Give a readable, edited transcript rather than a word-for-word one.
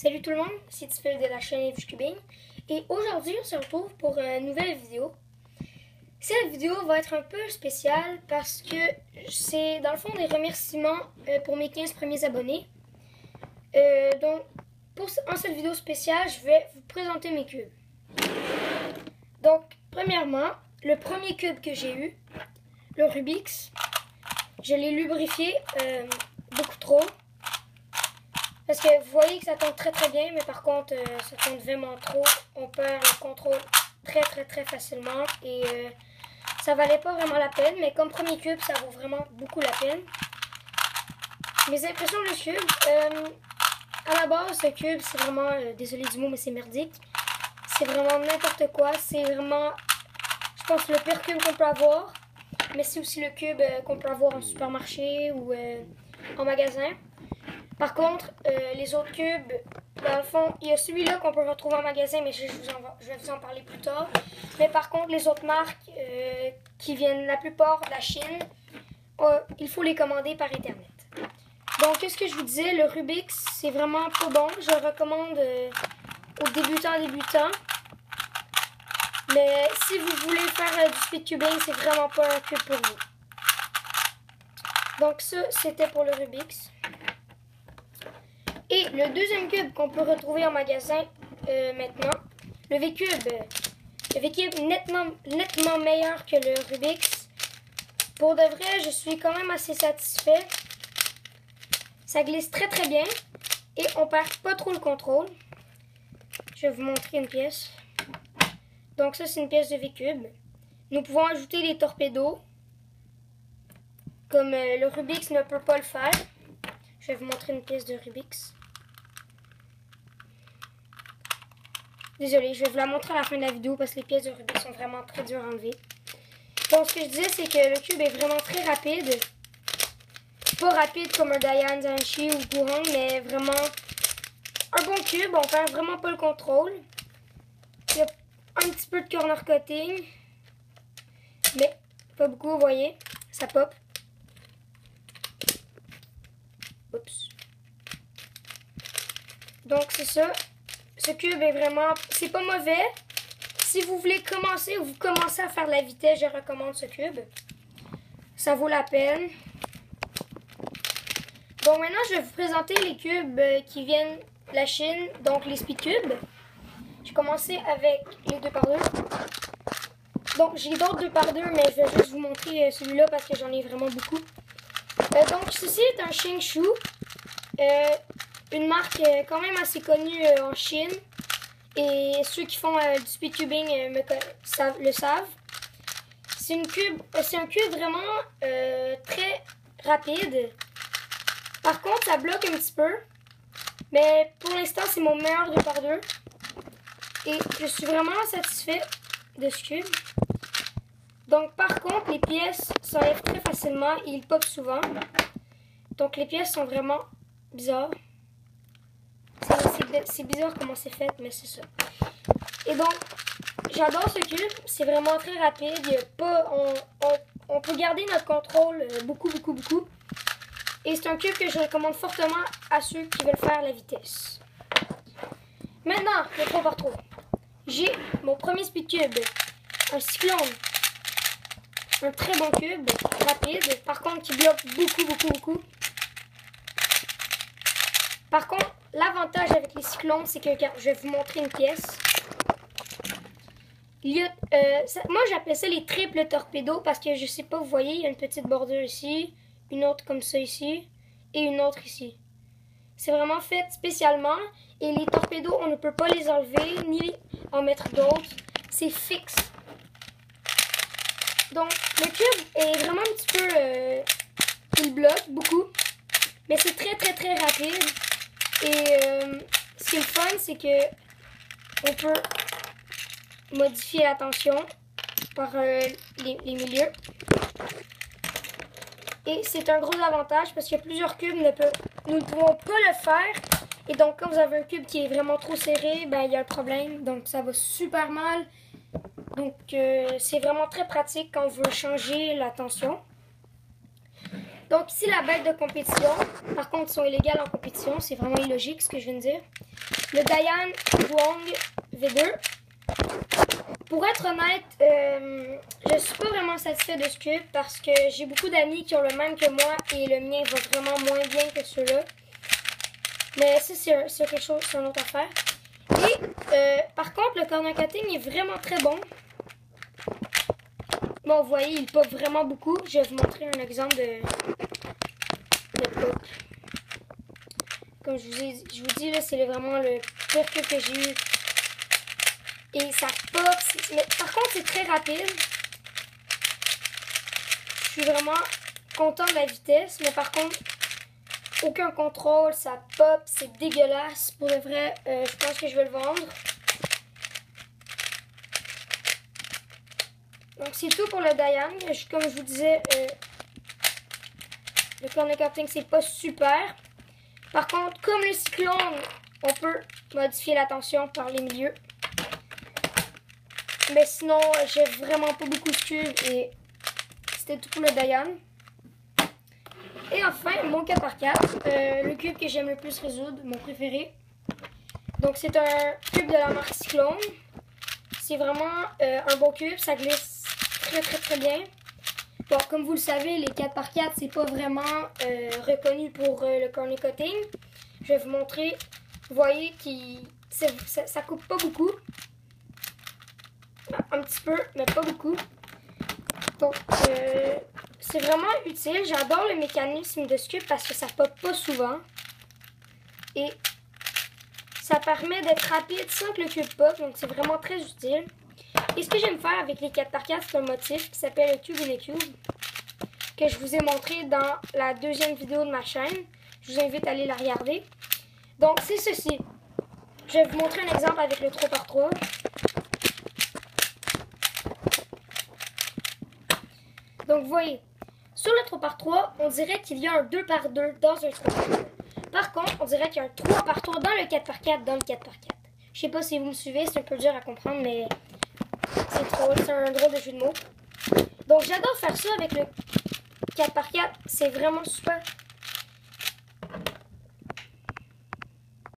Salut tout le monde, c'est Tifel de la chaîne Cubing et aujourd'hui on se retrouve pour une nouvelle vidéo. Cette vidéo va être un peu spéciale parce que c'est dans le fond des remerciements pour mes 15 premiers abonnés. Donc en cette vidéo spéciale, je vais vous présenter mes cubes. Donc premièrement, le premier cube que j'ai eu, le Rubik's, je l'ai lubrifié beaucoup trop. Parce que vous voyez que ça tourne très bien, mais par contre, ça tourne vraiment trop. On perd le contrôle très facilement et ça valait pas vraiment la peine. Mais comme premier cube, ça vaut vraiment beaucoup la peine. Mes impressions de ce cube, à la base, ce cube, c'est vraiment, désolé du mot, mais c'est merdique. C'est vraiment n'importe quoi. C'est vraiment, je pense, le pire cube qu'on peut avoir. Mais c'est aussi le cube qu'on peut avoir en supermarché ou en magasin. Par contre, les autres cubes, dans le fond, il y a celui-là qu'on peut retrouver en magasin, mais je vais vous en parler plus tard. Mais par contre, les autres marques qui viennent la plupart de la Chine, il faut les commander par Internet. Donc, qu'est-ce que je vous disais, le Rubik's, c'est vraiment pas bon. Je le recommande aux débutants. Mais si vous voulez faire du speedcubing, c'est vraiment pas un cube pour vous. Donc ça, c'était pour le Rubik's. Et le deuxième cube qu'on peut retrouver en magasin maintenant, le V-Cube. Le V-Cube nettement meilleur que le Rubik's. Pour de vrai, je suis quand même assez satisfait. Ça glisse très bien et on perd pas trop le contrôle. Je vais vous montrer une pièce. Donc ça, c'est une pièce de V-Cube. Nous pouvons ajouter des torpedos, comme le Rubik's ne peut pas le faire. Je vais vous montrer une pièce de Rubik's. Désolée, je vais vous la montrer à la fin de la vidéo parce que les pièces de Rubik's sont vraiment très dures à enlever. Donc ce que je disais, c'est que le cube est vraiment très rapide. Pas rapide comme un Dayan Zanshi ou Gohan, mais vraiment un bon cube. On perd vraiment pas le contrôle. Il y a un petit peu de corner cutting, mais pas beaucoup, vous voyez. Ça pop. Oups. Donc c'est ça. Ce cube est vraiment, c'est pas mauvais. Si vous voulez commencer ou vous commencez à faire de la vitesse, je recommande ce cube. Ça vaut la peine. Donc maintenant, je vais vous présenter les cubes qui viennent de la Chine, donc les speed cubes. Je vais commencer avec les 2x2. Donc j'ai d'autres 2x2, mais je vais juste vous montrer celui-là parce que j'en ai vraiment beaucoup. Donc ceci est un Shinshu. Une marque quand même assez connue en Chine. Et ceux qui font du speedcubing le savent. C'est un cube vraiment très rapide. Par contre, ça bloque un petit peu. Mais pour l'instant, c'est mon meilleur 2x2. Et je suis vraiment satisfait de ce cube. Donc par contre, les pièces s'enlèvent très facilement et ils popent souvent. Donc les pièces sont vraiment bizarres. C'est bizarre comment c'est fait, mais c'est ça. Et donc, j'adore ce cube. C'est vraiment très rapide. Il y a pas, on peut garder notre contrôle beaucoup. Et c'est un cube que je recommande fortement à ceux qui veulent faire la vitesse. Maintenant, le 3x3. J'ai mon premier speed cube. Un cyclone. Un très bon cube, rapide. Par contre, qui bloque beaucoup. Par contre, l'avantage avec les cyclones, c'est que je vais vous montrer une pièce. Moi, j'appelle ça les triples torpedos parce que je sais pas, vous voyez, il y a une petite bordure ici, une autre comme ça ici et une autre ici. C'est vraiment fait spécialement et les torpedos, on ne peut pas les enlever ni en mettre d'autres. C'est fixe. Donc, le cube est vraiment un petit peu... il bloque beaucoup, mais c'est très rapide. Et ce qui est le fun, c'est que on peut modifier la tension par les milieux. Et c'est un gros avantage parce que plusieurs cubes nous ne pouvons pas le faire. Et donc quand vous avez un cube qui est vraiment trop serré, ben, il y a un problème. Donc ça va super mal. Donc c'est vraiment très pratique quand on veut changer la tension. Donc ici la bête de compétition. Par contre, ils sont illégales en compétition. C'est vraiment illogique ce que je viens de dire. Le Dayan Wong V2. Pour être honnête, je suis pas vraiment satisfait de ce cube parce que j'ai beaucoup d'amis qui ont le même que moi et le mien va vraiment moins bien que ceux-là. Mais ça, c'est quelque chose, c'est une autre affaire. Et par contre, le corner cutting est vraiment très bon. Bon, vous voyez, il pop vraiment beaucoup. Je vais vous montrer un exemple de pop. Comme je vous dis, là, c'est vraiment le pire cube que j'ai eu. Et ça pop. Mais par contre, c'est très rapide. Je suis vraiment content de la vitesse. Mais par contre, aucun contrôle. Ça pop. C'est dégueulasse. Pour de vrai, je pense que je vais le vendre. Donc, c'est tout pour le Dayan. Comme je vous disais, le corner cutting, c'est pas super. Par contre, comme le cyclone, on peut modifier la tension par les milieux. Mais sinon, j'ai vraiment pas beaucoup de cubes et c'était tout pour le Dayan. Et enfin, mon 4x4, le cube que j'aime le plus résoudre, mon préféré. Donc, c'est un cube de la marque Cyclone. C'est vraiment un bon cube, ça glisse très bien. Bon, comme vous le savez, les 4x4, c'est pas vraiment reconnu pour le corner cutting. Je vais vous montrer. Vous voyez que ça coupe pas beaucoup. Un petit peu, mais pas beaucoup. Donc, c'est vraiment utile. J'adore le mécanisme de ce cube parce que ça pop pas souvent. Et ça permet d'être rapide sans que le cube pop. Donc, c'est vraiment très utile. Et ce que j'aime faire avec les 4x4, c'est un motif qui s'appelle le Cube in a Cube, que je vous ai montré dans la deuxième vidéo de ma chaîne. Je vous invite à aller la regarder. Donc, c'est ceci. Je vais vous montrer un exemple avec le 3x3. Donc, vous voyez, sur le 3x3, on dirait qu'il y a un 2x2 dans un 3x3. Par contre, on dirait qu'il y a un 3x3 dans le 4x4 dans le 4x4. Je sais pas si vous me suivez, c'est un peu dur à comprendre, mais c'est un drôle de jeu de mots. Donc, j'adore faire ça avec le 4x4. C'est vraiment super.